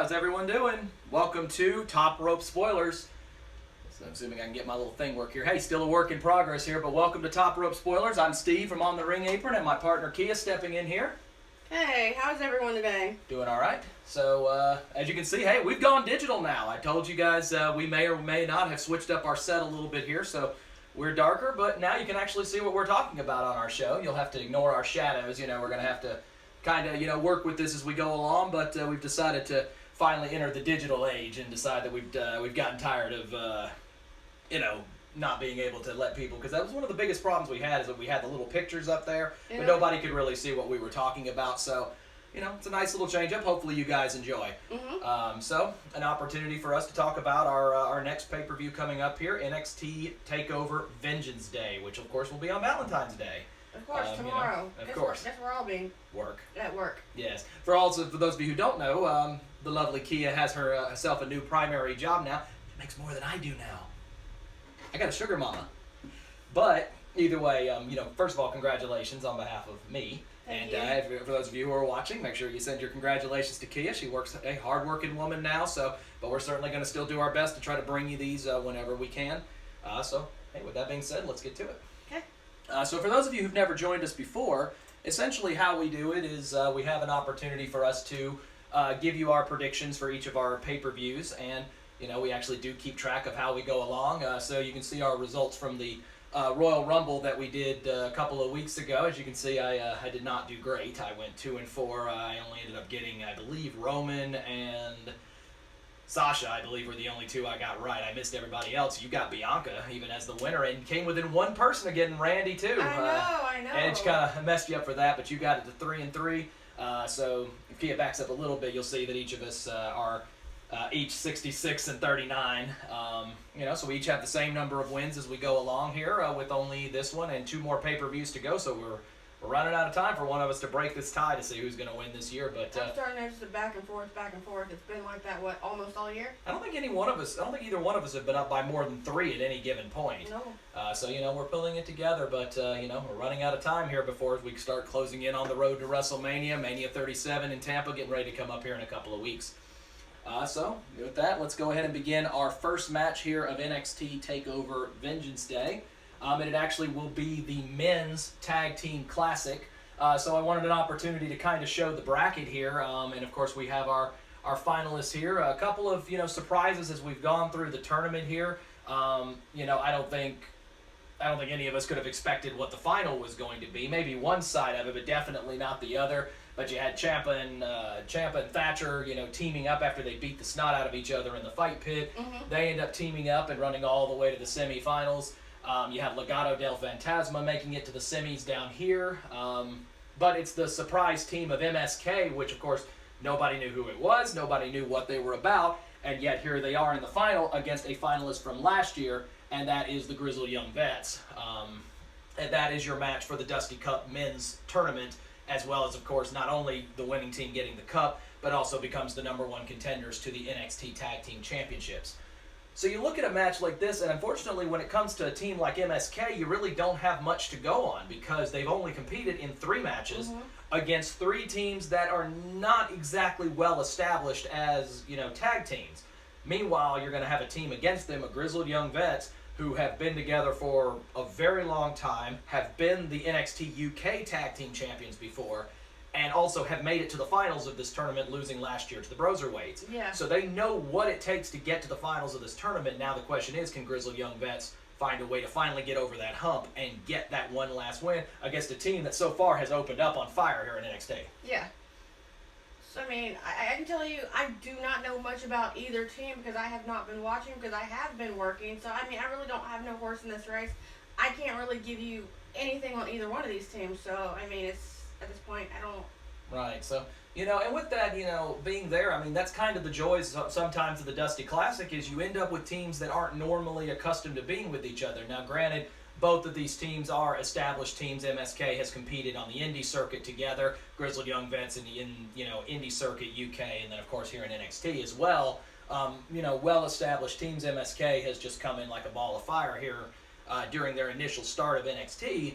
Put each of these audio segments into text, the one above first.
how's everyone doing? Welcome to Top Rope Spoilers. So I'm assuming I can get my little thing work here. Hey, still a work in progress here, but welcome to Top Rope Spoilers. I'm Steve from On the Ring Apron, and my partner Kia stepping in here. Hey, how's everyone today? Doing all right. So, as you can see, hey, we've gone digital now. I told you guys we may or may not have switched up our set a little bit here, so we're darker, but now you can actually see what we're talking about on our show. You'll have to ignore our shadows. You know, we're going to have to kind of, work with this as we go along, but we've decided to finally enter the digital age and decide that we've gotten tired of, not being able to let people, because that was one of the biggest problems we had, is that we had the little pictures up there, but nobody could really see what we were talking about, so, it's a nice little change up. Hopefully you guys enjoy. Mm-hmm. So, an opportunity for us to talk about our next pay-per-view coming up here, NXT Takeover Vengeance Day, which of course will be on Valentine's Day. Of course, tomorrow. Of course. That's where I'll be. Work. At work. Yes. For those of you who don't know, the lovely Kia has herself a new primary job now. It makes more than I do now. I got a sugar mama. But either way, first of all, congratulations on behalf of me. Thank And you. For those of you who are watching, make sure you send your congratulations to Kia. She works a hard-working woman now, but we're certainly going to still do our best to try to bring you these whenever we can. Hey, with that being said, let's get to it. Okay. So for those of you who've never joined us before, essentially how we do it is we have an opportunity for us to give you our predictions for each of our pay-per-views, and we actually do keep track of how we go along. So you can see our results from the Royal Rumble that we did a couple of weeks ago. As you can see, I did not do great. I went 2-4. I only ended up getting, I believe, Roman and Sasha, I believe, were the only two I got right. I missed everybody else. You got Bianca even as the winner, and came within one person of getting Randy too. I know. And it kind of messed you up for that, but you got it to 3-3. So if Kia backs up a little bit, you'll see that each of us are each 66 and 39. So we each have the same number of wins as we go along here, with only this one and two more pay-per-views to go. So we're running out of time for one of us to break this tie to see who's going to win this year. But I'm starting to notice the back and forth. It's been like that, almost all year? I don't think either one of us have been up by more than 3 at any given point. No. So we're pulling it together, but we're running out of time here before we start closing in on the road to WrestleMania, Mania 37 in Tampa, getting ready to come up here in a couple of weeks. So with that, let's go ahead and begin our first match here of NXT Takeover Vengeance Day. And it actually will be the Men's Tag Team Classic. So I wanted an opportunity to kind of show the bracket here. And of course we have our finalists here. A couple of, surprises as we've gone through the tournament here. I don't think any of us could have expected what the final was going to be. Maybe one side of it, but definitely not the other. But you had Ciampa and Thatcher, teaming up after they beat the snot out of each other in the fight pit. Mm-hmm. They end up teaming up and running all the way to the semifinals. You have Legado del Fantasma making it to the semis down here. But it's the surprise team of MSK, which, of course, nobody knew who it was. Nobody knew what they were about. And yet here they are in the final against a finalist from last year, and that is the Grizzled Young Vets. And that is your match for the Dusty Cup men's tournament, as well as, of course, not only the winning team getting the cup, but also becomes the #1 contenders to the NXT Tag Team Championships. So you look at a match like this, and unfortunately when it comes to a team like MSK, you really don't have much to go on, because they've only competed in 3 matches against 3 teams that are not exactly well established as, tag teams. Meanwhile, you're going to have a team against them, a Grizzled Young Vets, who have been together for a very long time, have been the NXT UK Tag Team Champions before, and also have made it to the finals of this tournament, losing last year to the Broserweights. Yeah. So they know what it takes to get to the finals of this tournament. Now the question is, can Grizzled Young Vets find a way to finally get over that hump and get that one last win against a team that so far has opened up on fire here in NXT? Yeah. So, I can tell you, I do not know much about either team because I have not been watching, because I have been working. So, I really don't have no horse in this race. I can't really give you anything on either one of these teams. So, it's, at this point, I don't... Right, so, and with that, being there, that's kind of the joys sometimes of the Dusty Classic, is you end up with teams that aren't normally accustomed to being with each other. Now, granted, both of these teams are established teams. MSK has competed on the indie circuit together, Grizzled Young Vets in the indie circuit UK, and then, of course, here in NXT as well. Well-established teams. MSK has just come in like a ball of fire here during their initial start of NXT.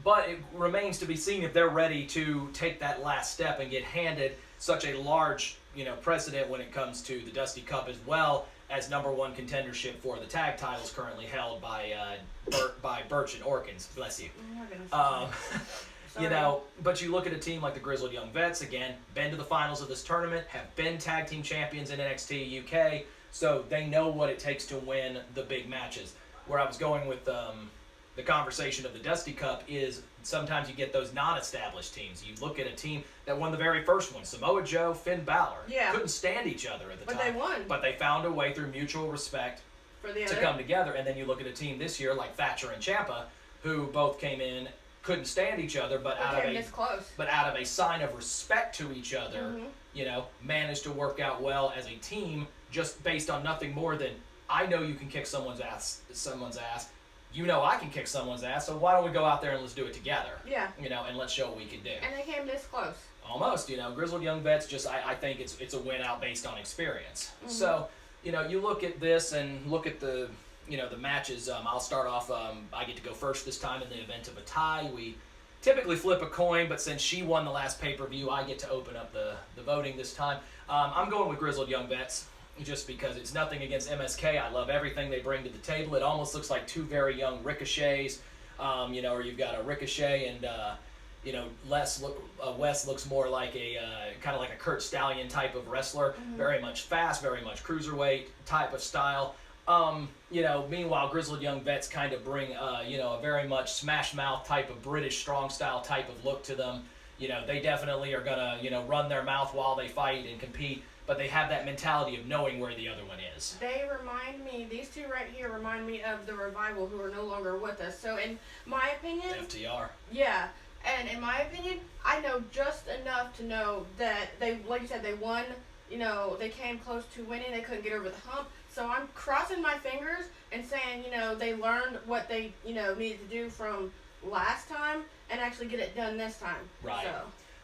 But it remains to be seen if they're ready to take that last step and get handed such a large precedent when it comes to the Dusty Cup, as well as #1 contendership for the tag titles currently held by Birch and Orkins. Bless you. Oh my goodness. But you look at a team like the Grizzled Young Vets, again, been to the finals of this tournament, have been tag team champions in NXT UK, so they know what it takes to win the big matches. Where I was going with the conversation of the Dusty Cup is sometimes you get those non-established teams. You look at a team that won the very first one, Samoa Joe, Finn Balor. Yeah. Couldn't stand each other at the time. But they won. But they found a way through mutual respect to come together. And then you look at a team this year like Thatcher and Ciampa, who both came in, couldn't stand each other, but out of a sign of respect to each other, managed to work out well as a team, just based on nothing more than, I know you can kick someone's ass. You know I can kick someone's ass, so why don't we go out there and let's do it together? Yeah. And let's show what we can do. And they came this close. Almost, Grizzled Young Vets, I think it's a win out based on experience. Mm-hmm. So, you look at this and look at the matches. I'll start off, I get to go first this time in the event of a tie. We typically flip a coin, but since she won the last pay-per-view, I get to open up the voting this time. I'm going with Grizzled Young Vets, just because it's nothing against MSK. I love everything they bring to the table. It almost looks like two very young Ricochets, or you've got a Ricochet and, Wes looks more like a kind of like a Kurt Stallion type of wrestler, very much fast, very much cruiserweight type of style. Meanwhile, Grizzled Young Vets kind of bring, a very much smash mouth type of British strong style type of look to them. They definitely are gonna, run their mouth while they fight and compete, but they have that mentality of knowing where the other one is. These two right here remind me of the Revival, who are no longer with us. So in my opinion... FTR. Yeah, and in my opinion, I know just enough to know that they, like you said, they won, they came close to winning, they couldn't get over the hump. So I'm crossing my fingers and saying, they learned what they, needed to do from last time and actually get it done this time. Right.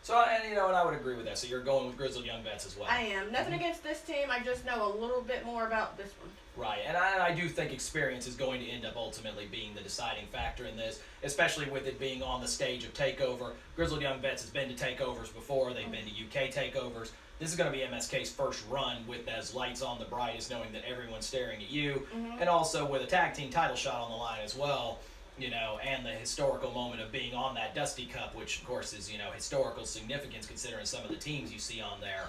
So, and I would agree with that. So you're going with Grizzled Young Vets as well. I am. Nothing against this team. I just know a little bit more about this one. Right. And I do think experience is going to end up ultimately being the deciding factor in this, especially with it being on the stage of TakeOver. Grizzled Young Vets has been to TakeOvers before. They've been to UK TakeOvers. This is going to be MSK's first run with as lights on the brightest, knowing that everyone's staring at you, and also with a tag team title shot on the line as well. And the historical moment of being on that Dusty Cup, which, of course, is, historical significance considering some of the teams you see on there.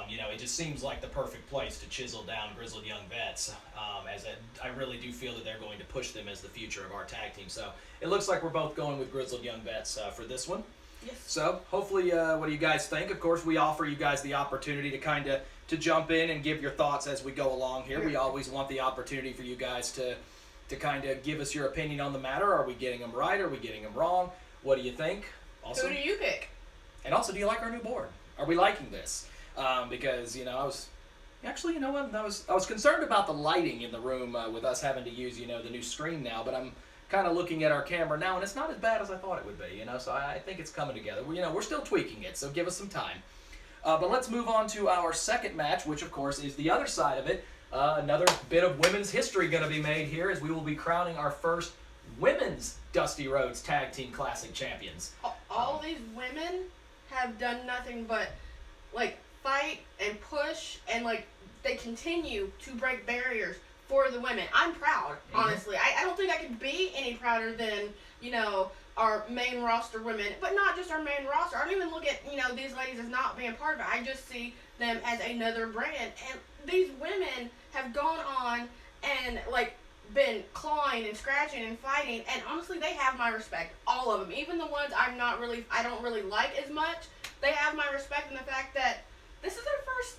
It just seems like the perfect place to chisel down Grizzled Young Vets, I really do feel that they're going to push them as the future of our tag team. So it looks like we're both going with Grizzled Young Vets for this one. Yes. So hopefully, what do you guys think? Of course, we offer you guys the opportunity to jump in and give your thoughts as we go along here. We always want the opportunity for you guys to kind of give us your opinion on the matter. Are we getting them right? Are we getting them wrong? What do you think? Also, who do you pick? And also, do you like our new board? Are we liking this? Because I was actually, I was concerned about the lighting in the room with us having to use the new screen now, but I'm kind of looking at our camera now, and it's not as bad as I thought it would be. So I think it's coming together. We're still tweaking it, so give us some time. But let's move on to our second match, which of course is the other side of it. Another bit of women's history going to be made here, as we will be crowning our first women's Dusty Rhodes Tag Team Classic champions. All these women have done nothing but fight and push, and they continue to break barriers for the women. I'm proud, honestly. I don't think I could be any prouder than our main roster women, but not just our main roster. I don't even look at these ladies as not being part of it. I just see them as another brand, and these women have gone on and been clawing and scratching and fighting, and honestly, they have my respect. All of them, even the ones I don't really like as much. They have my respect in the fact that this is their first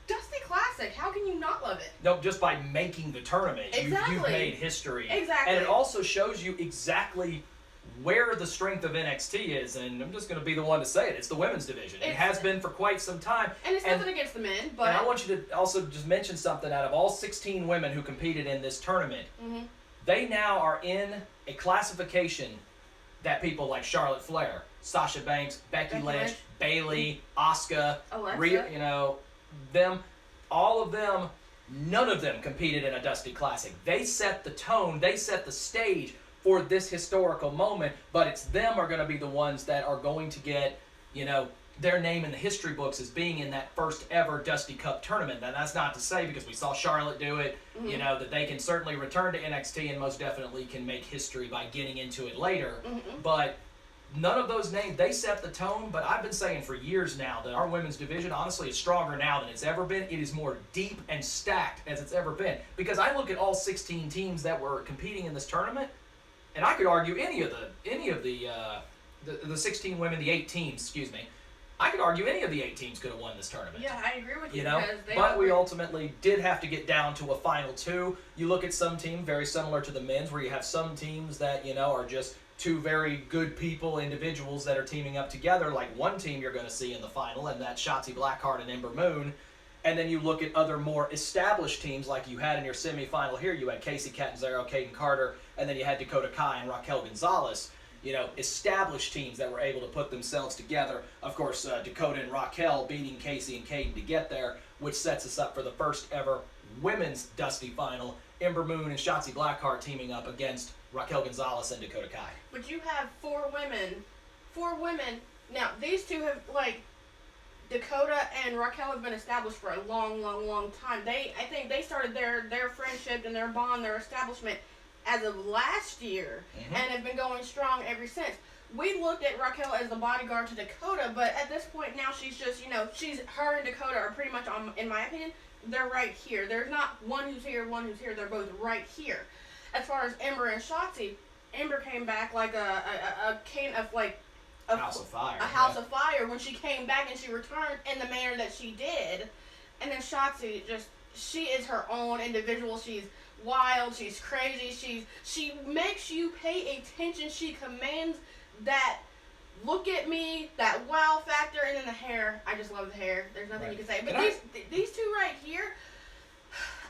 Dusty Classic. How can you not love it? No, just by making the tournament, exactly. You've made history. Exactly. And it also shows you exactly where the strength of NXT is, and I'm just going to be the one to say it. It's the women's division. It has been for quite some time. And it's nothing against the men, but... And I want you to also just mention something. Out of all 16 women who competed in this tournament, they now are in a classification that people like Charlotte Flair, Sasha Banks, Becky Lynch, Bayley, Asuka, Alexa. All of them, none of them competed in a Dusty Classic. They set the tone, they set the stage for this historical moment, but it's them are going to be the ones that are going to get, their name in the history books as being in that first ever Dusty Cup tournament. Now, that's not to say, because we saw Charlotte do it, you know, that they can certainly return to NXT and most definitely can make history by getting into it later. But none of those names, they set the tone, but I've been saying for years now that our women's division, honestly, is stronger now than it's ever been. It is more deep and stacked as it's ever been. Because I look at all 16 teams that were competing in this tournament, and I could argue any of the 16 women, the 8 teams, excuse me, I could argue any of the 8 teams could have won this tournament. Yeah, I agree with you. You know, because they but we ultimately did have to get down to a final 2. You look at some teams very similar to the men's, where you have some teams that, you know, are just 2 very good people, individuals that are teaming up together. Like one team you're going to see in the final, and that's Shotzi Blackheart and Ember Moon. And then you look at other more established teams, like you had in your semifinal here. You had Casey Catanzaro, Caden Carter, and then you had Dakota Kai and Raquel Gonzalez. You know, established teams that were able to put themselves together. Of course, Dakota and Raquel beating Casey and Caden to get there, which sets us up for the first ever women's Dusty final. Ember Moon and Shotzi Blackheart teaming up against Raquel Gonzalez and Dakota Kai. But you have 4 women. 4 women. Now, these 2 have, like, Dakota and Raquel have been established for a long, long, long time. I think they started their friendship and their bond, their establishment as of last year, and have been going strong ever since. We looked at Raquel as the bodyguard to Dakota, but at this point now she's just, you know, her and Dakota are pretty much, in my opinion, they're right here. There's not one who's here, one who's here. They're both right here. As far as Ember and Shotzi, Ember came back like a House of Fire. A house of fire when she came back and she returned in the manner that she did. And then Shotzi, she is her own individual. She's wild, she's crazy, she makes you pay attention. She commands that look at me, that wow factor, and then the hair. I just love the hair. There's nothing you can say. But these 2 right here,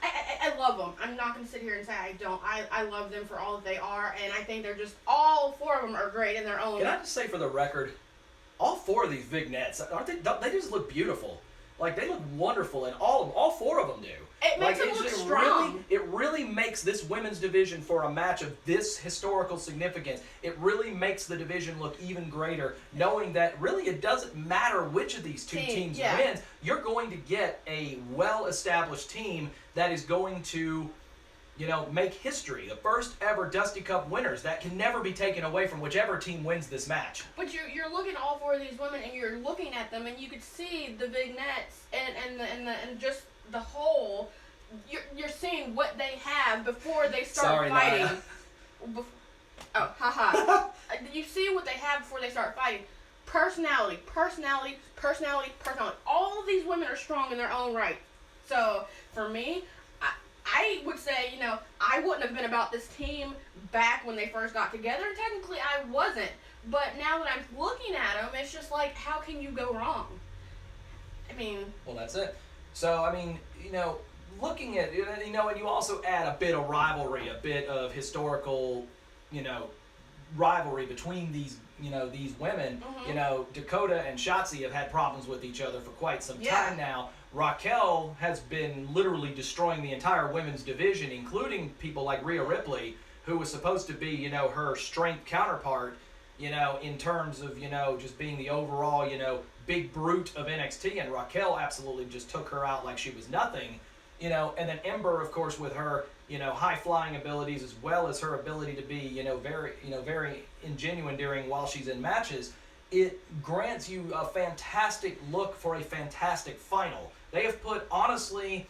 I love them. I'm not going to sit here and say I don't. I love them for all that they are, and I think they're just, all 4 of them are great in their own. Can I just say for the record, all 4 of these vignettes, aren't they just look beautiful. Like, they look wonderful, and all 4 of them do. It makes them look strong. It really makes this women's division, for a match of this historical significance, it really makes the division look even greater, knowing that really it doesn't matter which of these 2 teams wins. You're going to get a well-established team that is going to, you know, make history. The first ever Dusty Cup winners. That can never be taken away from whichever team wins this match. But you're looking at all 4 of these women, and you're looking at them, and you could see the vignettes and just the whole. You're seeing what they have before they start fighting. You see what they have before they start fighting. Personality. All of these women are strong in their own right. So for me, I would say, you know, I wouldn't have been about this team back when they first got together. Technically, I wasn't. But now that I'm looking at them, it's just like, how can you go wrong? I mean... Well, that's it. So, I mean, you know, looking at, you know, and you also add a bit of rivalry, a bit of historical, you know, rivalry between these, you know, these women. You know, Dakota and Shotzi have had problems with each other for quite some time now. Raquel has been literally destroying the entire women's division, including people like Rhea Ripley, who was supposed to be, you know, her strength counterpart, you know, in terms of, you know, just being the overall, you know, big brute of NXT, and Raquel absolutely just took her out like she was nothing, you know. And then Ember, of course, with her, you know, high-flying abilities, as well as her ability to be, you know, very ingenuine while she's in matches, it grants you a fantastic look for a fantastic final. They have put, honestly,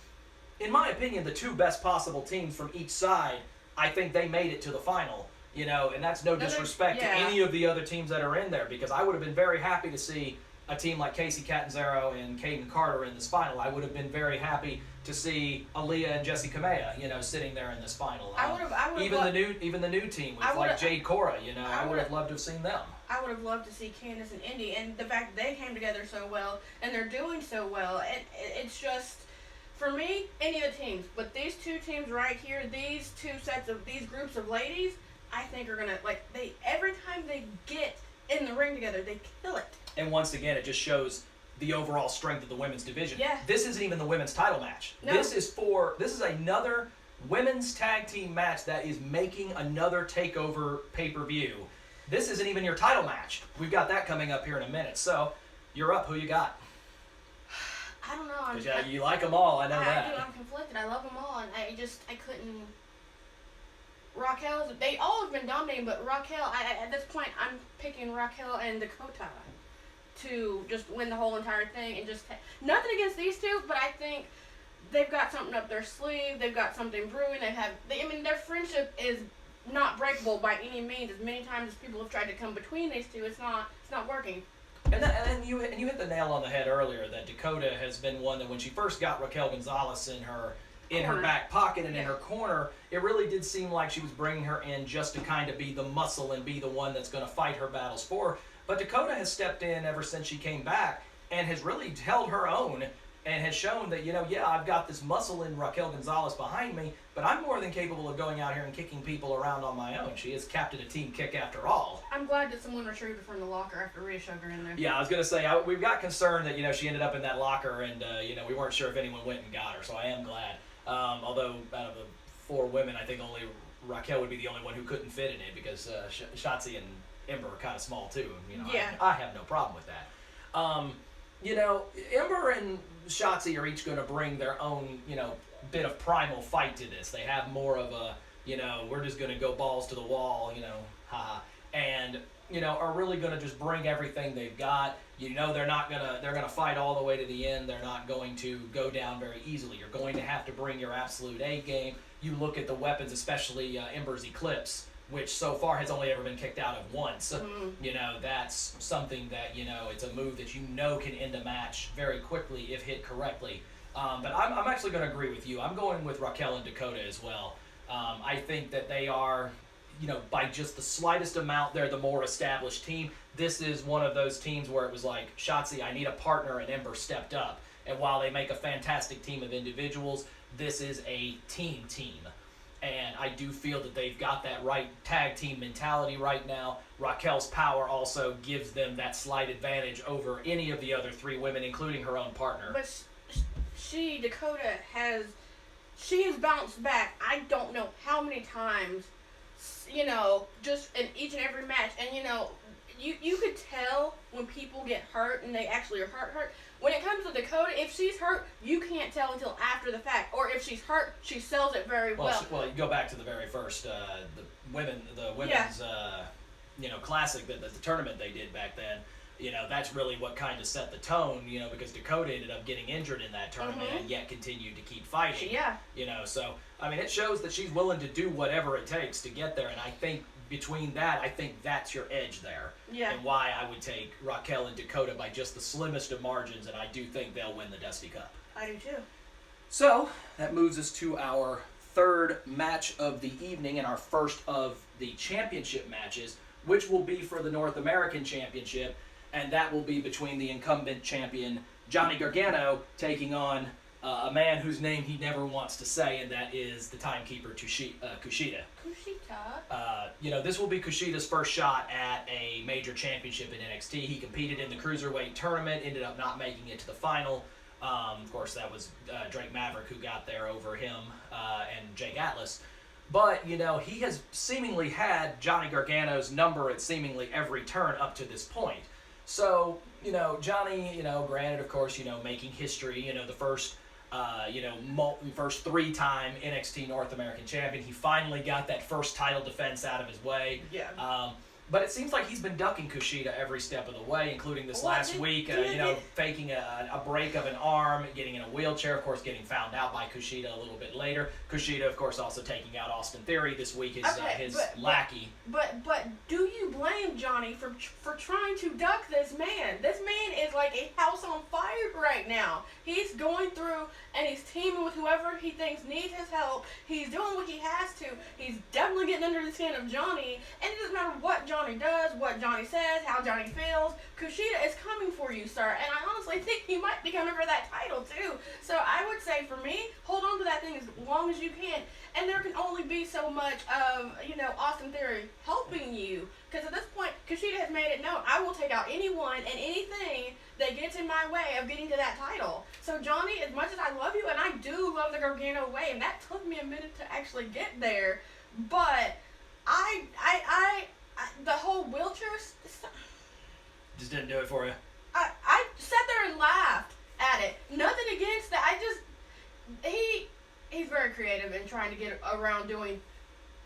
in my opinion, the 2 best possible teams from each side. I think they made it to the final, you know, and that's no disrespect to any of the other teams that are in there, because I would have been very happy to see a team like Casey Catanzaro and Caden Carter in this final. I would have been very happy to see Aaliyah and Jessie Kamea, you know, sitting there in this final. Even the new team with like Jade Cora, you know, I would have loved to have seen them. I would have loved to see Candice and Indy, and the fact that they came together so well and they're doing so well. It's just, for me, any of the teams, but these 2 teams right here, these groups of ladies, I think are gonna, like, every time they get in the ring together, they kill it. And once again, it just shows the overall strength of the women's division. Yeah. This isn't even the women's title match. No. This is another women's tag team match that is making another Takeover pay-per-view. This isn't even your title match. We've got that coming up here in a minute. So, You're up. Who you got? I don't know. Yeah, you like them all. I know that. I do. I'm conflicted. I love them all, and I couldn't. Raquel, they all have been dominating, but Raquel, at this point, I'm picking Raquel and Dakota to just win the whole entire thing, and just nothing against these two, but I think they've got something up their sleeve. They've got something brewing. Their friendship is not breakable by any means. As many times as people have tried to come between these two, it's not working. And you hit the nail on the head earlier that Dakota has been one that when she first got Raquel Gonzalez in her back pocket and in her corner, it really did seem like she was bringing her in just to kind of be the muscle and be the one that's going to fight her battles for her. But Dakota has stepped in ever since she came back and has really held her own and has shown that, I've got this muscle in Raquel Gonzalez behind me, but I'm more than capable of going out here and kicking people around on my own. She has captained a team kick after all. I'm glad that someone retrieved her from the locker after Rhea shoved her in there. Yeah, I was going to say, we've got concern that, she ended up in that locker and, we weren't sure if anyone went and got her, so I am glad. Although out of the 4 women, I think only Raquel would be the only one who couldn't fit in it because Shotzi and Ember are kind of small too. I have no problem with that. Ember and Shotzi are each going to bring their own, bit of primal fight to this. They have more of a, we're just going to go balls to the wall, haha. And, are really going to just bring everything they've got. They're going to fight all the way to the end. They're not going to go down very easily. You're going to have to bring your absolute A game. You look at the weapons, especially Ember's Eclipse, which so far has only ever been kicked out of once. Mm-hmm. That's something that, it's a move that can end a match very quickly if hit correctly. But I'm actually going to agree with you. I'm going with Raquel and Dakota as well. I think that they are, by just the slightest amount, they're the more established team. This is one of those teams where it was like, Shotzi, I need a partner, and Ember stepped up. And while they make a fantastic team of individuals, this is a team. And I do feel that they've got that right tag team mentality right now. Raquel's power also gives them that slight advantage over any of the other 3 women, including her own partner. But Dakota has bounced back. I don't know how many times, just in each and every match. And, you could tell when people get hurt and they actually are hurt. When it comes to Dakota, if she's hurt, you can't tell until after the fact. Or if she's hurt, she sells it very well. Well, you go back to the very first, the women's, classic, the tournament they did back then. That's really what kind of set the tone, because Dakota ended up getting injured in that tournament and yet continued to keep fighting. Yeah. So, it shows that she's willing to do whatever it takes to get there. And I think between that, I think that's your edge there. Yeah. And why I would take Raquel and Dakota by just the slimmest of margins, and I do think they'll win the Dusty Cup. I do too. So, that moves us to our 3rd match of the evening and our first of the championship matches, which will be for the North American Championship, and that will be between the incumbent champion, Johnny Gargano, taking on a man whose name he never wants to say, and that is the timekeeper Kushida. This will be Kushida's first shot at a major championship in NXT. He competed in the Cruiserweight tournament, ended up not making it to the final. Of course, that was Drake Maverick who got there over him and Jake Atlas. But, he has seemingly had Johnny Gargano's number at seemingly every turn up to this point. So, Johnny, granted, of course, making history, the first, first 3-time NXT North American champion. He finally got that first title defense out of his way. Yeah. But it seems like he's been ducking Kushida every step of the way, including this last week, faking a break of an arm, getting in a wheelchair, of course, getting found out by Kushida a little bit later. Kushida, of course, also taking out Austin Theory this week, his lackey. But do you blame Johnny for trying to duck this man? This man is like a house on fire right now. He's going through and he's teaming with whoever he thinks needs his help. He's doing what he has to. He's definitely getting under the skin of Johnny, and it doesn't matter what Johnny does, what Johnny says, how Johnny feels. Kushida is coming for you, sir, and I honestly think he might be coming for that title too. So I would say, for me, hold on to that thing as long as you can. And there can only be so much of, Austin Theory helping you. Because at this point, Kushida has made it known, I will take out anyone and anything that gets in my way of getting to that title. So Johnny, as much as I love you, and I do love the Gargano way, and that took me a minute to actually get there, but the whole wheelchair just didn't do it for you. I trying to get around doing,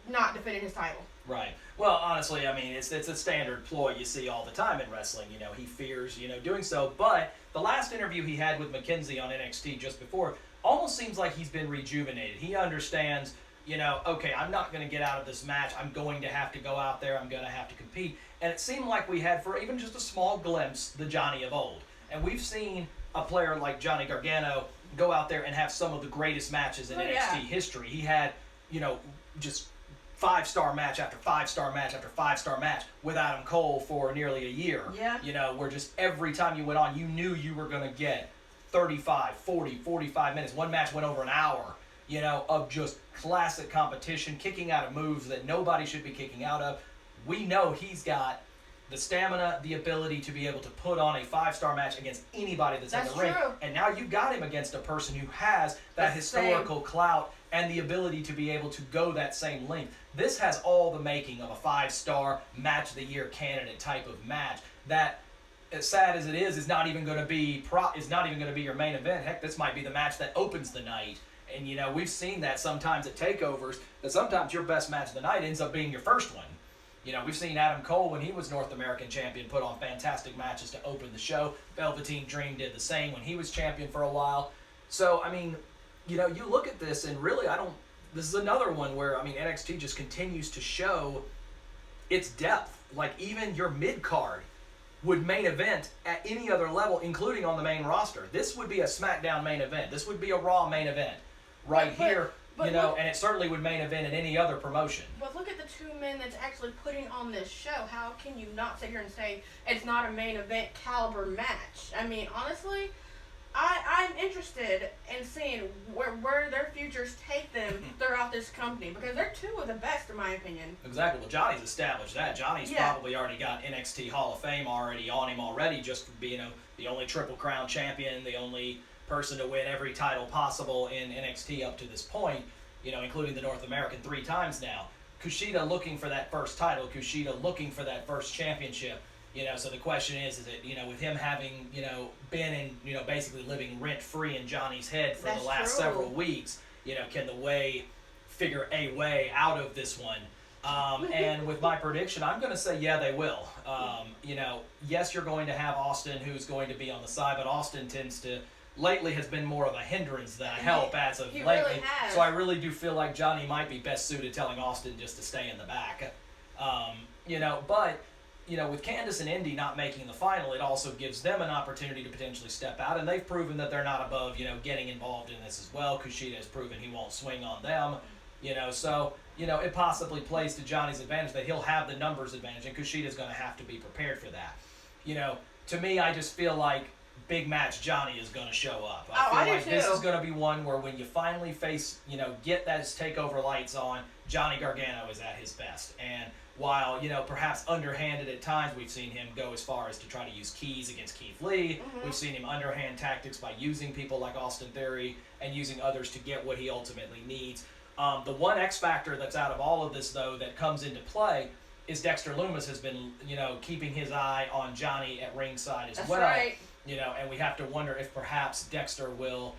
not defending his title. Right. Well, honestly, I mean, it's a standard ploy you see all the time in wrestling. You know, he fears, doing so. But the last interview he had with McKenzie on NXT just before almost seems like he's been rejuvenated. He understands, okay, I'm not going to get out of this match. I'm going to have to go out there. I'm going to have to compete. And it seemed like we had, for even just a small glimpse, the Johnny of old. And we've seen a player like Johnny Gargano go out there and have some of the greatest matches in NXT history. He had, just 5-star match after 5-star match after 5-star match with Adam Cole for nearly a year. Yeah. Where just every time you went on, you knew you were going to get 35, 40, 45 minutes. One match went over an hour, of just classic competition, kicking out of moves that nobody should be kicking out of. We know he's got the stamina, the ability to be able to put on a 5-star match against anybody that's in the ring. True. And now you've got him against a person who has that historical clout and the ability to be able to go that same length. This has all the making of a 5-star match of the year candidate type of match that, as sad as it is not even going to be your main event. Heck, this might be the match that opens the night. And we've seen that sometimes at takeovers, that sometimes your best match of the night ends up being your first one. We've seen Adam Cole, when he was North American champion, put on fantastic matches to open the show. Velveteen Dream did the same when he was champion for a while. So, I mean, you look at this and really this is another one where, NXT just continues to show its depth. Like, even your mid-card would main event at any other level, including on the main roster. This would be a SmackDown main event. This would be a Raw main event here. And it certainly would main event in any other promotion. But look at the two men that's actually putting on this show. How can you not sit here and say it's not a main event caliber match? I mean, honestly, I'm interested in seeing where their futures take them throughout this company, because they're two of the best, in my opinion. Exactly. Well, Johnny's established that. Johnny's probably already got NXT Hall of Fame already on him already, just for being the only Triple Crown champion, the only person to win every title possible in NXT up to this point, including the North American 3 times now. Kushida looking for that first title, Kushida looking for that first championship. So the question is it, with him having, been in, basically living rent-free in Johnny's head for the last several weeks, can the way figure a way out of this one? And with my prediction, I'm going to say, they will. Yes, you're going to have Austin, who's going to be on the side, but Austin lately has been more of a hindrance than a help as of lately. Really has. So I really do feel like Johnny might be best suited telling Austin just to stay in the back. But with Candice and Indy not making the final, it also gives them an opportunity to potentially step out, and they've proven that they're not above, getting involved in this as well. Kushida has proven he won't swing on them, so, it possibly plays to Johnny's advantage that he'll have the numbers advantage, and Kushida's going to have to be prepared for that. To me, I just feel like big match Johnny is going to show up. I feel like this is going to be one where when you finally face, get those takeover lights on, Johnny Gargano is at his best. And while, perhaps underhanded at times, we've seen him go as far as to try to use keys against Keith Lee. We've seen him underhand tactics by using people like Austin Theory and using others to get what he ultimately needs. The one X factor that's out of all of this, though, that comes into play is Dexter Lumis has been, keeping his eye on Johnny at ringside as well. That's right. And we have to wonder if perhaps Dexter will,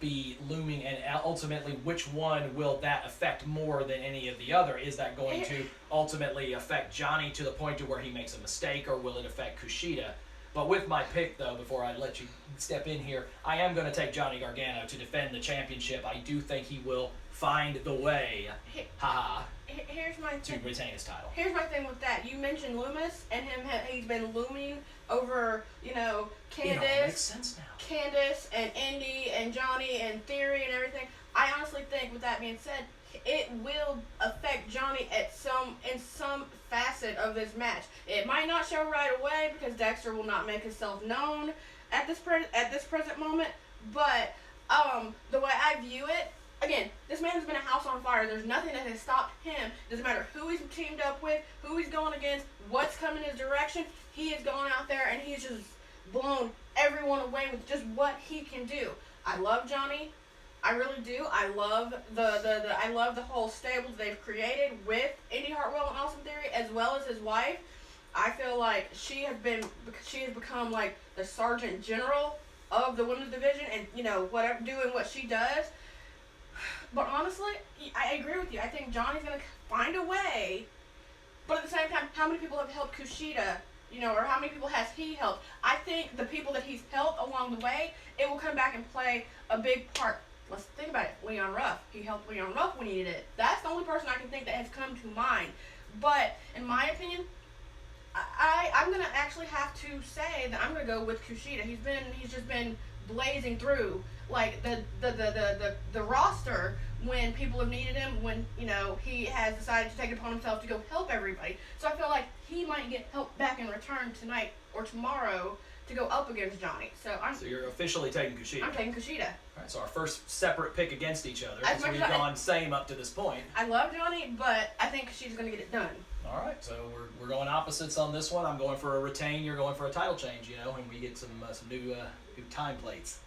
be looming, and ultimately which one will that affect more than any of the other? Is that going to ultimately affect Johnny to the point to where he makes a mistake, or will it affect Kushida? But with my pick, though, before I let you step in here, I am going to take Johnny Gargano to defend the championship. I do think he will find the way, to retain his title. Here's my thing with that. You mentioned Lumis, and he's been looming over, Candice. It all makes sense now. Candice and Indy and Johnny and Theory and everything. I honestly think, with that being said, it will affect Johnny in some facet of this match. It might not show right away because Dexter will not make himself known at this present moment. But the way I view it, again, this man has been a house on fire. There's nothing that has stopped him. Doesn't matter who he's teamed up with, who he's going against, what's coming his direction. He has gone out there and he's just blown everyone away with just what he can do. I love Johnny. I really do. I love the whole stable they've created with Indy Hartwell and Austin Theory, as well as his wife. I feel like she has become like the Sergeant General of the women's division, and whatever, doing what she does. But honestly, I agree with you. I think Johnny's going to find a way. But at the same time, how many people have helped Kushida? Or how many people has he helped? I think the people that he's helped along the way, it will come back and play a big part. Let's think about it. Leon Ruff. He helped Leon Ruff when he needed it. That's the only person I can think that has come to mind. But in my opinion, I'm gonna actually have to say that I'm gonna go with Kushida. He's just been blazing through like the roster when people have needed him, when he has decided to take it upon himself to go help everybody. So I feel like he might get help back in return tonight or tomorrow to go up against Johnny. So you're officially taking Kushida. I'm taking Kushida. All right, so our first separate pick against each other. As So we've gone same up to this point. I love Johnny, but I think Kushida's going to get it done. All right, so we're going opposites on this one. I'm going for a retain. You're going for a title change. And we get some new time plates.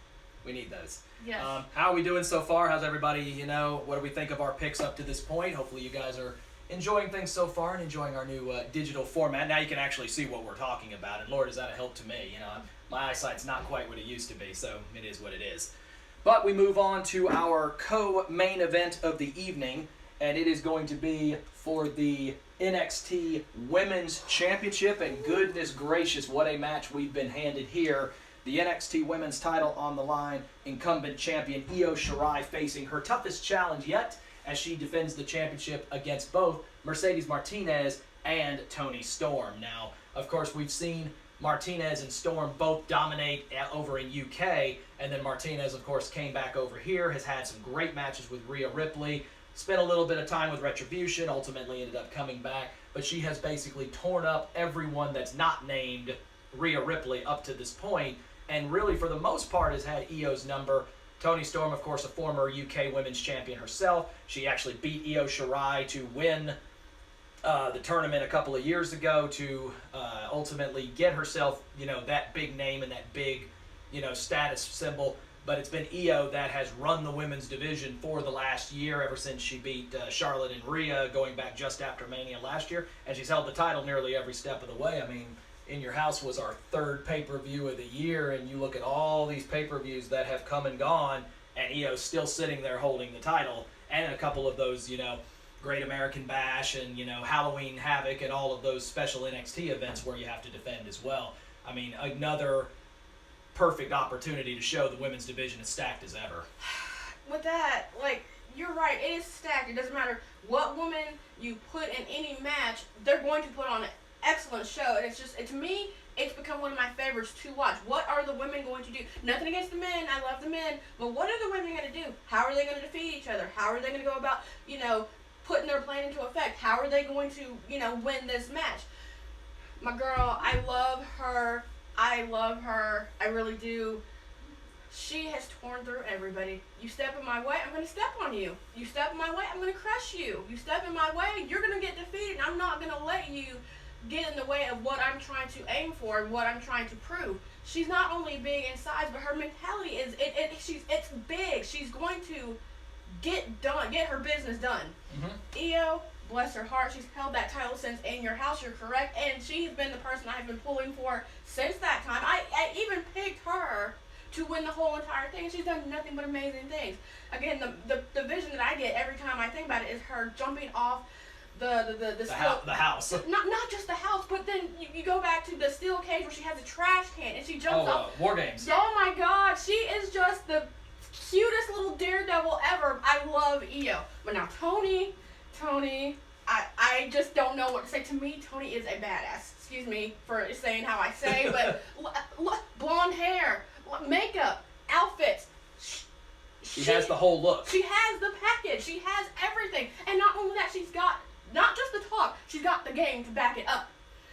We need those. Yes. How are we doing so far? How's everybody? What do we think of our picks up to this point? Hopefully, you guys are enjoying things so far and enjoying our new digital format. Now you can actually see what we're talking about, and Lord, is that a help to me? My eyesight's not quite what it used to be, so it is what it is. But we move on to our co-main event of the evening, and it is going to be for the NXT Women's Championship, and goodness gracious, what a match we've been handed here. The NXT Women's title on the line, incumbent champion Io Shirai facing her toughest challenge yet as she defends the championship against both Mercedes Martinez and Toni Storm. Now, of course, we've seen Martinez and Storm both dominate over in UK, and then Martinez, of course, came back over here, has had some great matches with Rhea Ripley, spent a little bit of time with Retribution, ultimately ended up coming back, but she has basically torn up everyone that's not named Rhea Ripley up to this point, and really, for the most part, has had Io's number. Toni Storm, of course, a former UK Women's Champion herself. She actually beat Io Shirai to win the tournament a couple of years ago to ultimately get herself, that big name and that big, status symbol. But it's been Io that has run the women's division for the last year, ever since she beat Charlotte and Rhea, going back just after Mania last year. And she's held the title nearly every step of the way. I mean, In Your House was our third pay-per-view of the year, and you look at all these pay-per-views that have come and gone, and Io's still sitting there holding the title, and a couple of those, Great American Bash and, Halloween Havoc and all of those special NXT events where you have to defend as well. I mean, another perfect opportunity to show the women's division is stacked as ever. With that, you're right, it is stacked. It doesn't matter what woman you put in any match, they're going to put on an excellent show. And to me, it's become one of my favorites to watch. What are the women going to do? Nothing against the men, I love the men, but what are the women going to do? How are they going to defeat each other? How are they going to go about, putting their plan into effect? How are they going to, win this match? My girl, I love her. I really do. She has torn through everybody. You step in my way, I'm going to step on you. You step in my way, I'm going to crush you. You step in my way, you're going to get defeated. I'm not going to let you get in the way of what I'm trying to aim for and what I'm trying to prove. She's not only big in size, but her mentality is it's big. She's going to get her business done. Mm-hmm. Io, bless her heart, she's held that title since In Your House, you're correct, and she's been the person I've been pulling for since that time. I even picked her to win the whole entire thing, and she's done nothing but amazing things. Again, the vision that I get every time I think about it is her jumping off the house. Not just the house, but then you go back to the steel cage where she has a trash can and she jumps off. War Games. Oh my God, she is just the cutest little daredevil ever. I love Io. But now Toni, I just don't know what to say. To me, Toni is a badass. Excuse me for saying how I say, but look, blonde hair, makeup, outfits. She has the whole look. She has the package. She has everything. And not only that, she's got not just the talk, she's got the game to back it up.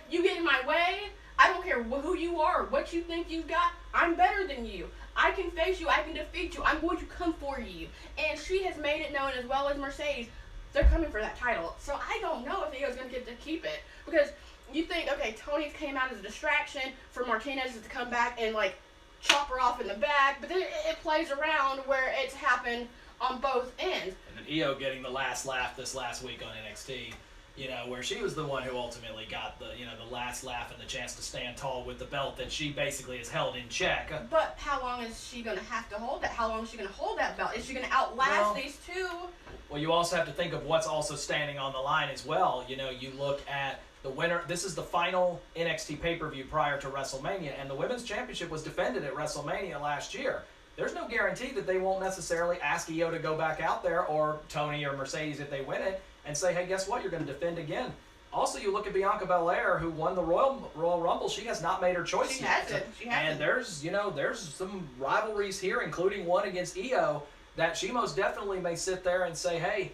You get in my way, I don't care who you are, what you think you've got, I'm better than you. I can face you, I can defeat you, I'm going to come for you. And she has made it known, as well as Mercedes, they're coming for that title. So I don't know if Io's going to get to keep it. Because you think, okay, Toni came out as a distraction for Martinez to come back and, chop her off in the back, but then it plays around where it's happened on both ends. And then Io getting the last laugh this last week on NXT. where she was the one who ultimately got the last laugh and the chance to stand tall with the belt that she basically has held in check. But how long is she going to have to hold that? How long is she going to hold that belt? Is she going to outlast these two? Well, you also have to think of what's also standing on the line as well. You look at the winner. This is the final NXT pay-per-view prior to WrestleMania, and the Women's Championship was defended at WrestleMania last year. There's no guarantee that they won't necessarily ask Io to go back out there, or Toni or Mercedes if they win it, and say, hey, guess what? You're going to defend again. Also, you look at Bianca Belair, who won the Royal Rumble. She has not made her choice She yet. hasn't. And there's some rivalries here, including one against Io, that she most definitely may sit there and say, hey,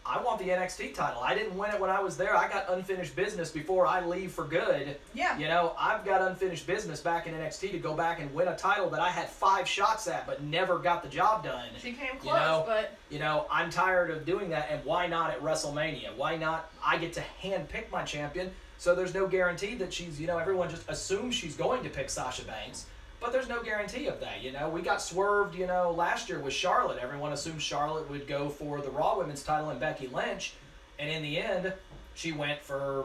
I want the NXT title. I didn't win it when I was there. I got unfinished business before I leave for good. Yeah. I've got unfinished business back in NXT to go back and win a title that I had 5 shots at but never got the job done. She came close, but... I'm tired of doing that, and why not at WrestleMania? Why not? I get to handpick my champion, so there's no guarantee that she's, everyone just assumes she's going to pick Sasha Banks. But there's no guarantee of that, We got swerved, last year with Charlotte. Everyone assumed Charlotte would go for the Raw Women's title and Becky Lynch. And in the end, she went for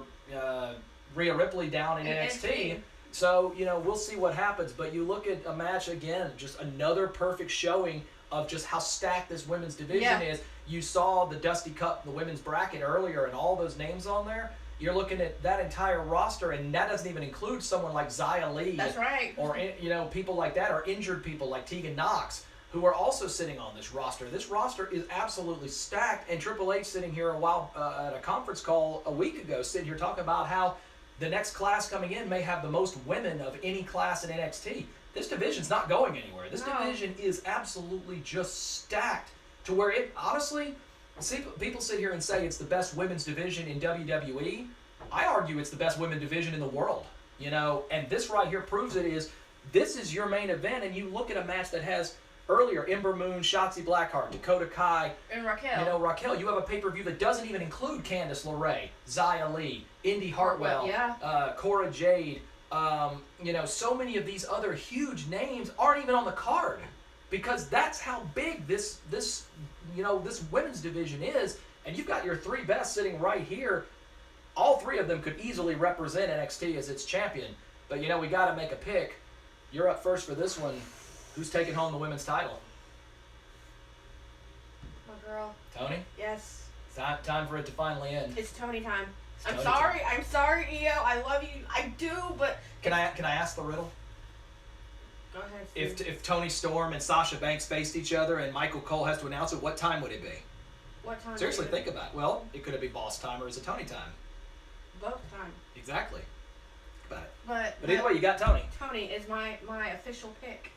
Rhea Ripley down in NXT. So, we'll see what happens. But you look at a match, again, just another perfect showing of just how stacked this women's division is. You saw the Dusty Cup, the women's bracket earlier, and all those names on there. You're looking at that entire roster, and that doesn't even include someone like Xia Li. That's right. Or, people like that, or injured people like Tegan Knox, who are also sitting on this roster. This roster is absolutely stacked, and Triple H sitting here at a conference call a week ago, sitting here talking about how the next class coming in may have the most women of any class in NXT. This division's not going anywhere. This division is absolutely just stacked to where it, honestly... See, people sit here and say it's the best women's division in WWE. I argue it's the best women's division in the world. And this right here proves it is. This is your main event, and you look at a match that has earlier Ember Moon, Shotzi Blackheart, Dakota Kai, and Raquel. Raquel. You have a pay-per-view that doesn't even include Candice LeRae, Xia Li, Indy Hartwell, Cora Jade. So many of these other huge names aren't even on the card. Because that's how big this women's division is, and you've got your 3 best sitting right here. All 3 of them could easily represent NXT as its champion. But we got to make a pick. You're up first for this one. Who's taking home the women's title? My girl. Toni? Yes. Time for it to finally end. It's Toni time. It's I'm Toni sorry. time. I'm sorry, Io. I love you. I do, but... Can I ask the riddle? Go ahead, Steve. If Toni Storm and Sasha Banks faced each other and Michael Cole has to announce it, what time would it be? What time? Seriously, think about it. Well, it could be boss time or is it Toni time? Both time. Exactly. Think about it. But either way, you got Toni. Toni is my official pick.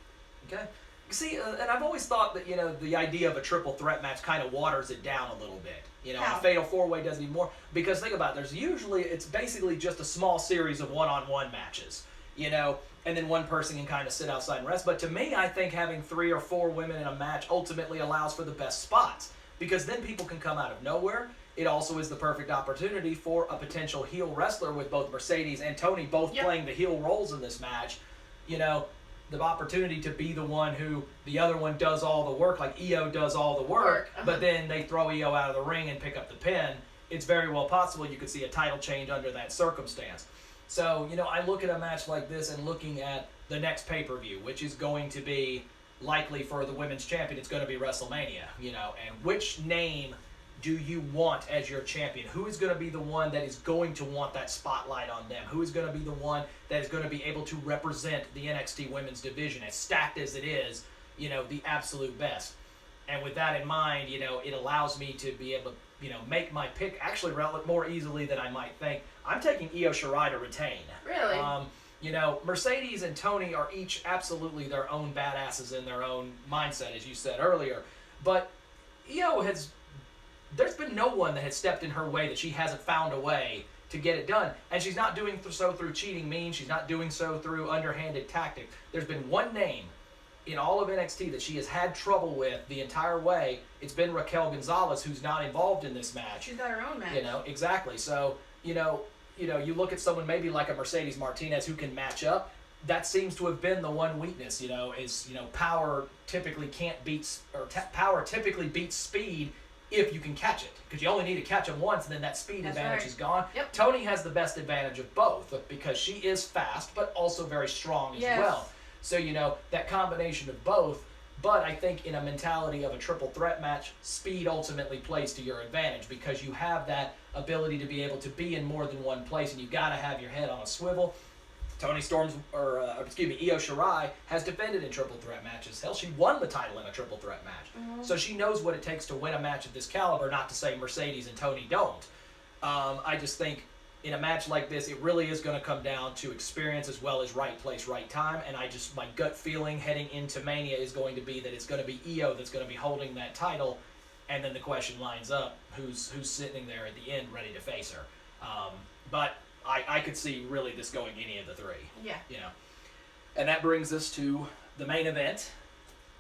Okay. See, and I've always thought that, the idea of a triple threat match kind of waters it down a little bit. How? A fatal 4-way does need more. Because think about it, it's basically just a small series of one-on-one matches. And then one person can kind of sit outside and rest. But to me, I think having 3 or 4 women in a match ultimately allows for the best spots. Because then people can come out of nowhere. It also is the perfect opportunity for a potential heel wrestler with both Mercedes and Toni both playing the heel roles in this match. The opportunity to be the one who the other one does all the work, like Io does all the work, but then they throw Io out of the ring and pick up the pin. It's very well possible you could see a title change under that circumstance. So, I look at a match like this and looking at the next pay-per-view, which is going to be likely for the women's champion, it's going to be WrestleMania, and which name do you want as your champion? Who is going to be the one that is going to want that spotlight on them? Who is going to be the one that is going to be able to represent the NXT women's division, as stacked as it is, the absolute best? And with that in mind, it allows me to be able to, make my pick actually more easily than I might think. I'm taking Io Shirai to retain. Really? Mercedes and Toni are each absolutely their own badasses in their own mindset, as you said earlier. But Io there's been no one that has stepped in her way that she hasn't found a way to get it done. And she's not doing so through cheating means. She's not doing so through underhanded tactics. There's been one name in all of NXT that she has had trouble with the entire way. It's been Raquel Gonzalez, who's not involved in this match. She's got her own match. Exactly. So, you look at someone maybe like a Mercedes Martinez who can match up. That seems to have been the one weakness, power typically beats speed if you can catch it. Because you only need to catch them once, and then that speed That's advantage right. is gone. Yep. Toni has the best advantage of both because she is fast, but also very strong as Yes. well. So, that combination of both. But I think in a mentality of a triple threat match, speed ultimately plays to your advantage because you have that ability to be able to be in more than one place, and you've got to have your head on a swivel. Io Shirai has defended in triple threat matches. Hell, she won the title in a triple threat match. Mm-hmm. So she knows what it takes to win a match of this caliber, not to say Mercedes and Toni don't. I just think in a match like this, it really is going to come down to experience as well as right place, right time. And my gut feeling heading into Mania is going to be that it's going to be Io that's going to be holding that title. And then the question lines up, who's sitting there at the end ready to face her. But I could see really this going any of the three. Yeah. And that brings us to the main event.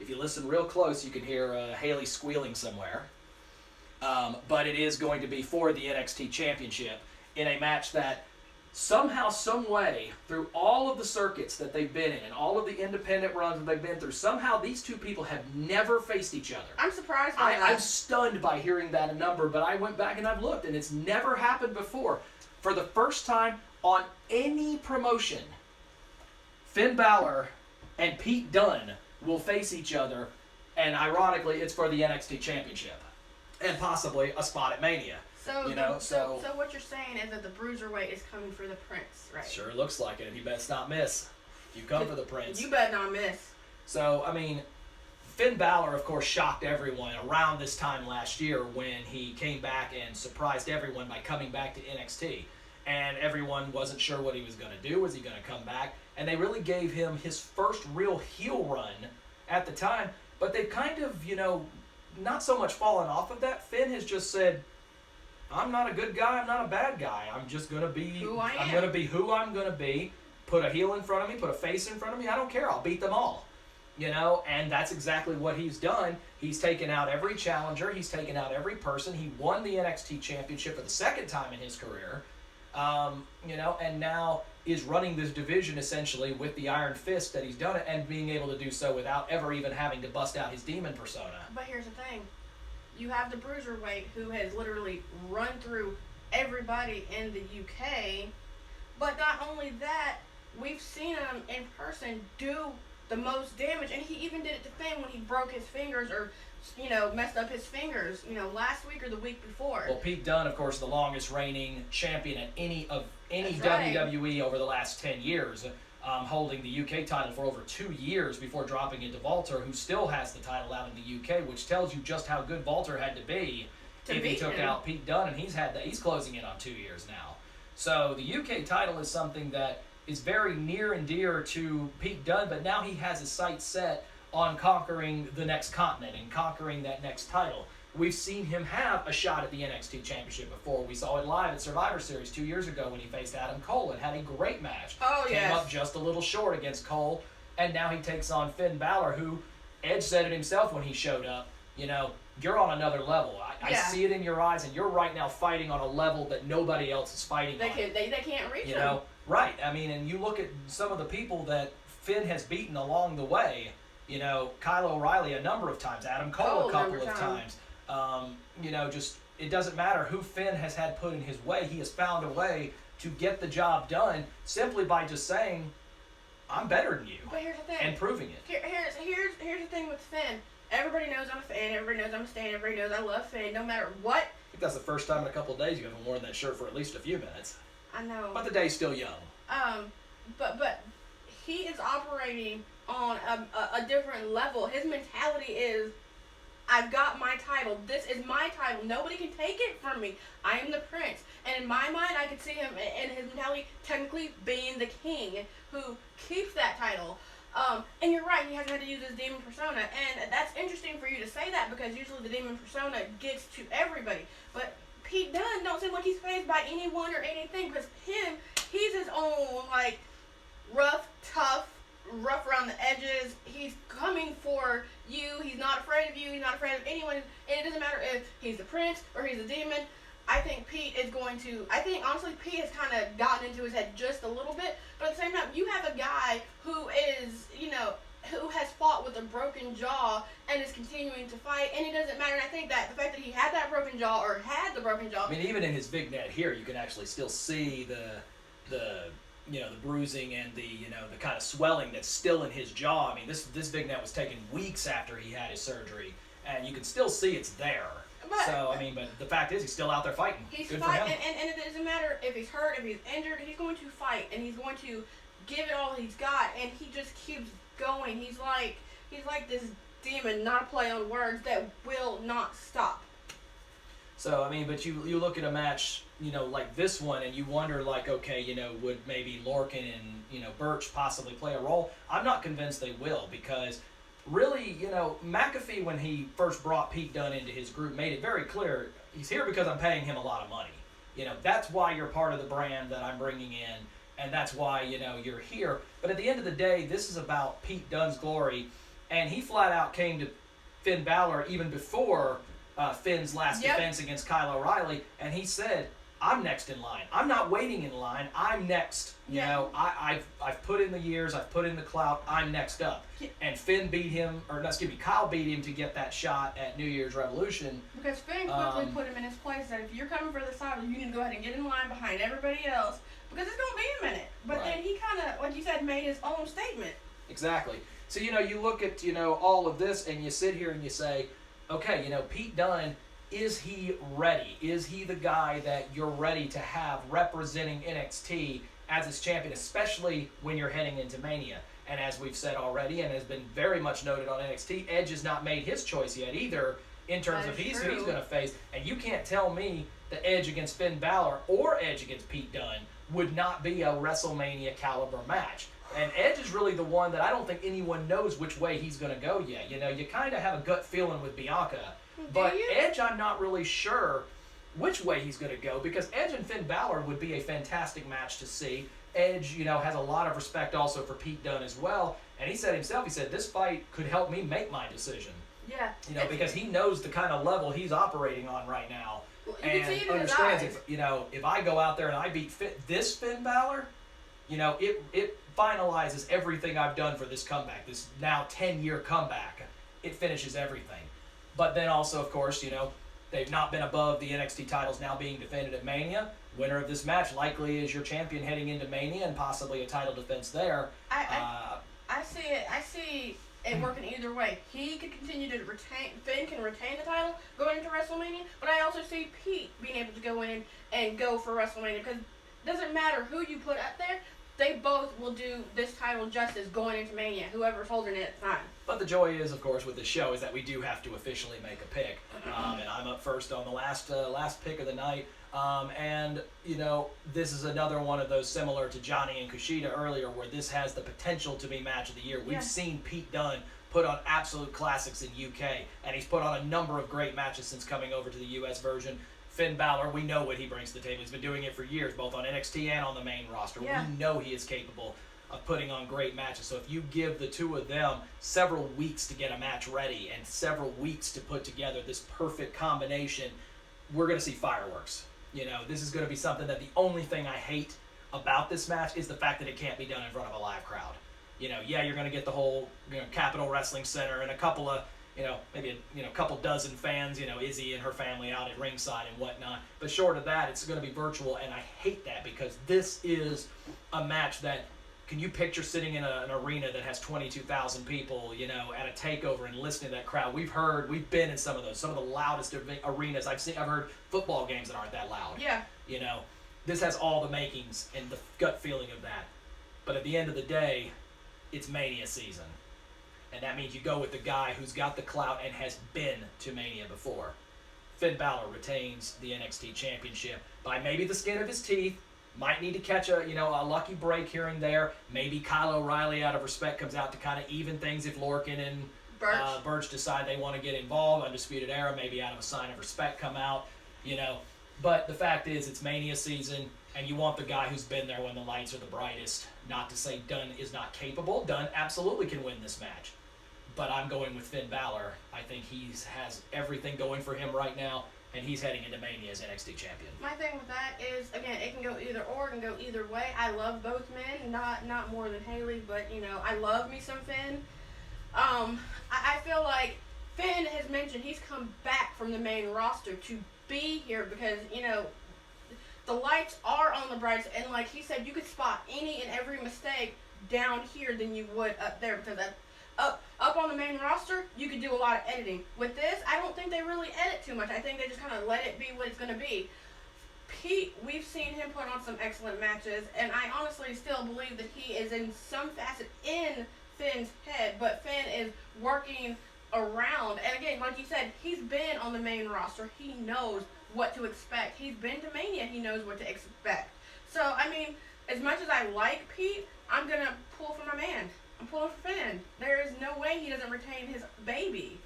If you listen real close, you can hear Haley squealing somewhere. But it is going to be for the NXT Championship in a match that somehow, some way, through all of the circuits that they've been in and all of the independent runs that they've been through, somehow these two people have never faced each other. I'm surprised by that. I'm stunned by hearing that number, but I went back and I've looked, and it's never happened before. For the first time on any promotion, Finn Balor and Pete Dunne will face each other, and ironically, it's for the NXT Championship and possibly a spot at Mania. So what you're saying is that the Bruiserweight is coming for the Prince, right? Sure looks like it, and he best not miss. You come for the Prince. You better not miss. So, Finn Balor, of course, shocked everyone around this time last year when he came back and surprised everyone by coming back to NXT. And everyone wasn't sure what he was going to do. Was he going to come back? And they really gave him his first real heel run at the time. But they've kind of, not so much fallen off of that. Finn has just said, I'm not a good guy, I'm not a bad guy. I'm just going to be who I am. I'm going to be who I'm going to be. Put a heel in front of me, put a face in front of me. I don't care. I'll beat them all. And that's exactly what he's done. He's taken out every challenger. He's taken out every person. He won the NXT Championship for the second time in his career. And now is running this division essentially with the iron fist that he's done it and being able to do so without ever even having to bust out his demon persona. But here's the thing. You have the Bruiserweight who has literally run through everybody in the UK. But not only that, we've seen him in person do the most damage. And he even did it to Finn when he broke his fingers or, messed up his fingers, last week or the week before. Well, Pete Dunne, of course, the longest reigning champion at any That's right. WWE over the last 10 years, holding the UK title for over 2 years before dropping it to Walter, who still has the title out in the UK, which tells you just how good Walter had to be if he took out Pete Dunne, and he's closing in on 2 years now. So the UK title is something that is very near and dear to Pete Dunne, but now he has his sights set on conquering the next continent and conquering that next title. We've seen him have a shot at the NXT Championship before. We saw it live at Survivor Series 2 years ago when he faced Adam Cole and had a great match. Oh, Came yes. up just a little short against Cole, and now he takes on Finn Balor, who Edge said it himself when he showed up. You're on another level. I see it in your eyes, and you're right now fighting on a level that nobody else is fighting on. They can't reach him. Right. And you look at some of the people that Finn has beaten along the way. Kyle O'Reilly a number of times, Adam Cole a couple of times. It doesn't matter who Finn has had put in his way. He has found a way to get the job done simply by just saying, I'm better than you. But here's the thing. And proving it. Here's the thing with Finn. Everybody knows I'm a fan. Everybody knows I'm a stan. Everybody knows I love Finn. No matter what. I think that's the first time in a couple of days you haven't worn that shirt for at least a few minutes. I know. But the day's still young. But he is operating on a different level. His mentality is, I've got my title. This is my title. Nobody can take it from me. I am the prince. And in my mind, I could see him in his mentality technically being the king who keeps that title. And you're right, he hasn't had to use his demon persona. And that's interesting for you to say that because usually the demon persona gets to everybody. But Pete Dunne don't seem like he's fazed by anyone or anything because he's his own, rough, tough, rough around the edges. He's coming for you. He's not afraid of you. He's not afraid of anyone. And it doesn't matter if he's the prince or he's a demon. I think honestly Pete has kind of gotten into his head just a little bit. But at the same time, you have a guy who is, who has fought with a broken jaw and is continuing to fight, and it doesn't matter. And I think that the fact that he had that broken jaw, or had the broken jaw. I mean, even in his vignette here, you can actually still see the bruising and the kind of swelling that's still in his jaw. I mean, this vignette was taken weeks after he had his surgery, and you can still see it's there. But the fact is, he's still out there fighting. He's Good fighting, for him. and it doesn't matter if he's hurt, if he's injured, he's going to fight, and he's going to give it all he's got, and he just keeps going. He's like this demon, not a play on words, that will not stop. So, I mean, but you look at a match, like this one, and you wonder, like, okay, would maybe Lorcan and, Birch possibly play a role? I'm not convinced they will, because really, McAfee, when he first brought Pete Dunne into his group, made it very clear, he's here because I'm paying him a lot of money. That's why you're part of the brand that I'm bringing in, and that's why, you're here. But at the end of the day, this is about Pete Dunne's glory, and he flat out came to Finn Balor even before Finn's last defense against Kyle O'Reilly, and he said, I'm next in line. I'm not waiting in line. I'm next. I've put in the years. I've put in the clout. I'm next up. And Kyle beat him to get that shot at New Year's Revolution. Because Finn quickly put him in his place that if you're coming for the title, you need to go ahead and get in line behind everybody else, because it's going to be a minute. But then he kind of, like you said, made his own statement. Exactly. So, you look at, all of this, and you sit here and you say, okay, Pete Dunne, is he ready? Is he the guy that you're ready to have representing NXT as his champion, especially when you're heading into Mania? And as we've said already, and has been very much noted on NXT, Edge has not made his choice yet either in terms of who he's going to face. And you can't tell me that Edge against Finn Balor or Edge against Pete Dunne would not be a WrestleMania caliber match. And Edge is really the one that I don't think anyone knows which way he's going to go yet. You kind of have a gut feeling with Bianca. But Edge, I'm not really sure which way he's going to go, because Edge and Finn Balor would be a fantastic match to see. Edge, has a lot of respect also for Pete Dunne as well. And he said himself, this fight could help me make my decision. Yeah. Because he knows the kind of level he's operating on right now. And understands if I go out there and I beat this Finn Balor, it finalizes everything I've done for this comeback, this now 10-year comeback. It finishes everything. But then also, of course, they've not been above the NXT titles now being defended at Mania. Winner of this match likely is your champion heading into Mania, and possibly a title defense there. I see it working either way. He could continue to retain, Finn can retain the title going into WrestleMania, but I also see Pete being able to go in and go for WrestleMania, because it doesn't matter who you put up there, they both will do this title justice going into Mania, whoever's holding it at the time. But the joy is, of course, with the show is that we do have to officially make a pick. And I'm up first on the last pick of the night. And, this is another one of those similar to Johnny and Kushida earlier, where this has the potential to be match of the year. We've seen Pete Dunne put on absolute classics in UK, and he's put on a number of great matches since coming over to the US version. Finn Balor, we know what he brings to the table. He's been doing it for years, both on NXT and on the main roster. We know he is capable of putting on great matches. So if you give the two of them several weeks to get a match ready and several weeks to put together this perfect combination, we're going to see fireworks. This is going to be something that the only thing I hate about this match is the fact that it can't be done in front of a live crowd. You're going to get the whole Capitol Wrestling Center and a couple of maybe a couple dozen fans, Izzy and her family out at ringside and whatnot. But short of that, it's going to be virtual, and I hate that, because this is a match that, can you picture sitting in an arena that has 22,000 people, at a takeover and listening to that crowd? We've been in some of those, some of the loudest arenas I've seen. I've heard football games that aren't that loud. Yeah. This has all the makings and the gut feeling of that. But at the end of the day, it's Mania season. And that means you go with the guy who's got the clout and has been to Mania before. Finn Balor retains the NXT Championship by maybe the skin of his teeth. Might need to catch a lucky break here and there. Maybe Kyle O'Reilly, out of respect, comes out to kind of even things if Lorcan and Birch decide they want to get involved. Undisputed Era, maybe out of a sign of respect, come out. But the fact is, it's Mania season, and you want the guy who's been there when the lights are the brightest. Not to say Dunne is not capable. Dunne absolutely can win this match. But I'm going with Finn Balor. I think he has everything going for him right now, and he's heading into Mania as NXT champion. My thing with that is, again, it can go either or, it can go either way. I love both men, not more than Haley, but, I love me some Finn. I feel like Finn has mentioned he's come back from the main roster to be here because, the lights are on the bright side. And like he said, you could spot any and every mistake down here than you would up there because up on the main roster, you could do a lot of editing. With this, I don't think they really edit too much. I think they just kind of let it be what it's going to be. Pete, we've seen him put on some excellent matches, and I honestly still believe that he is in some facet in Finn's head, but Finn is working around. And again, like you said, he's been on the main roster. He knows what to expect. He's been to Mania. He knows what to expect. So, I mean, as much as I like Pete, I'm going to pull for my man. I'm pulling for Finn. There is no way he doesn't retain his baby.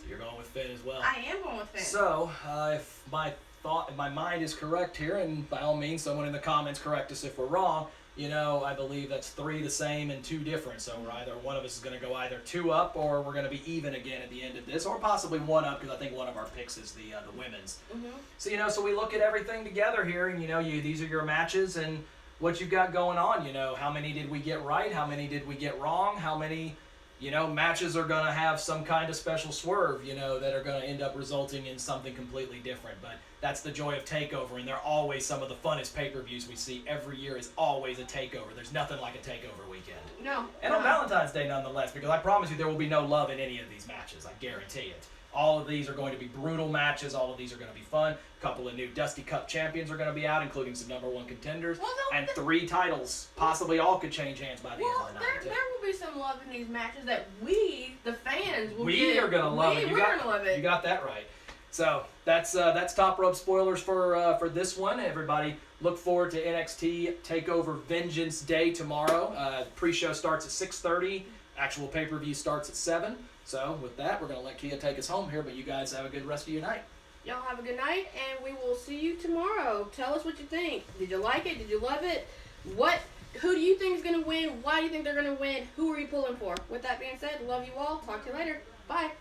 You're going with Finn as well. I am going with Finn. So, if my mind is correct here, and by all means, someone in the comments correct us if we're wrong. I believe that's 3 the same and 2 different. So we're either one of us is going to go either 2 up, or we're going to be even again at the end of this, or possibly 1 up because I think one of our picks is the women's. Mm-hmm. So so we look at everything together here, and these are your matches and what you've got going on. How many did we get right? How many did we get wrong? How many matches are going to have some kind of special swerve, that are going to end up resulting in something completely different. But that's the joy of TakeOver, and they're always some of the funnest pay-per-views we see every year is always a TakeOver. There's nothing like a TakeOver weekend. No. And on Valentine's Day, nonetheless, because I promise you there will be no love in any of these matches. I guarantee it. All of these are going to be brutal matches. All of these are going to be fun. A couple of new Dusty Cup champions are going to be out, including some #1 contenders. And 3 titles. Possibly all could change hands by the end of the night. There will be some love in these matches that we, the fans, will We are going to love it. We're going to love it. You got that right. So that's Top Rope spoilers for this one. Everybody, look forward to NXT Takeover Vengeance Day tomorrow. Pre-show starts at 6:30. Actual pay-per-view starts at 7. So with that, we're going to let Kia take us home here, but you guys have a good rest of your night. Y'all have a good night, and we will see you tomorrow. Tell us what you think. Did you like it? Did you love it? Who do you think is going to win? Why do you think they're going to win? Who are you pulling for? With that being said, love you all. Talk to you later. Bye.